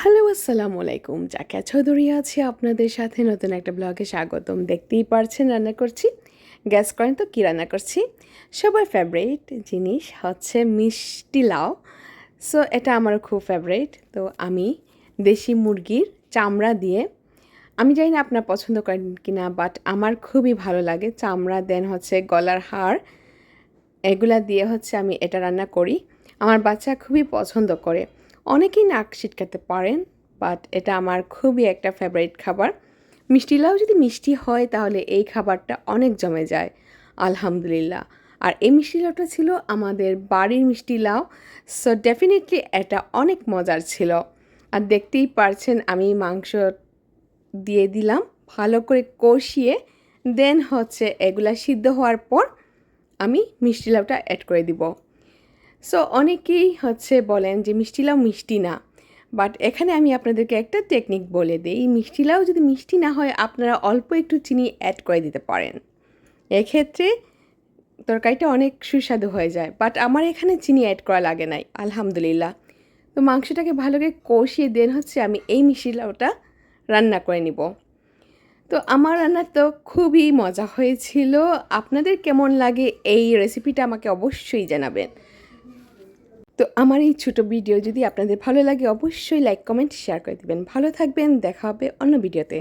Hello, আসসালামু আলাইকুম। জাকিয়া চৌধুরী আছি আপনাদের সাথে নতুন একটা ব্লগে স্বাগতম। দেখতেই পারছেন রান্না করছি। গ্যাস করেন তো কী রান্না করছি। সবার ফেভারিট জিনিস হচ্ছে মিষ্টি লাউ। সো এটা আমার খুব ফেভারিট। তো আমি দেশি মুরগির চামড়া দিয়ে, আমি জানি না আপনারা পছন্দ করেন কি না, বাট আমার খুবই ভালো লাগে। চামড়া দেন হচ্ছে গলার হাড়, এগুলা দিয়ে হচ্ছে আমি এটা রান্না করি। আমার বাচ্চা খুবই পছন্দ করে। অনেকেই নাক সিটকাতে পারেন, বাট এটা আমার খুবই একটা ফেভারিট খাবার। মিষ্টি লাউ যদি মিষ্টি হয় তাহলে এই খাবারটা অনেক জমে যায়, আলহামদুলিল্লাহ। আর এই মিষ্টি লাউটা ছিল আমাদের বাড়ির মিষ্টি লাউ। সো ডেফিনেটলি এটা অনেক মজার ছিল। আর দেখতেই পারছেন আমি মাংস দিয়ে দিলাম ভালো করে কষিয়ে, দেন হচ্ছে এগুলা সিদ্ধ হওয়ার পর আমি মিষ্টি লাউটা অ্যাড করে দিব। সো অনেকেই হচ্ছে বলেন যে মিষ্টি লাউ মিষ্টি না, বাট এখানে আমি আপনাদেরকে একটা টেকনিক বলে দিই। মিষ্টি লাউ যদি মিষ্টি না হয় আপনারা অল্প একটু চিনি অ্যাড করে দিতে পারেন, এক্ষেত্রে তরকারিটা অনেক সুস্বাদু হয়ে যায়। বাট আমার এখানে চিনি অ্যাড করা লাগে নাই, আলহামদুলিল্লাহ। তো মাংসটাকে ভালো করে কষিয়ে দেন হচ্ছে আমি এই মিষ্টি লাউটা রান্না করে নিব। তো আমার রান্না তো খুবই মজা হয়েছিল। আপনাদের কেমন লাগে এই রেসিপিটা আমাকে অবশ্যই জানাবেন। তো আমার এই ছোটো ভিডিও যদি আপনাদের ভালো লাগে অবশ্যই লাইক, কমেন্ট, শেয়ার করে দিবেন। ভালো থাকবেন, দেখা হবে অন্য ভিডিওতে।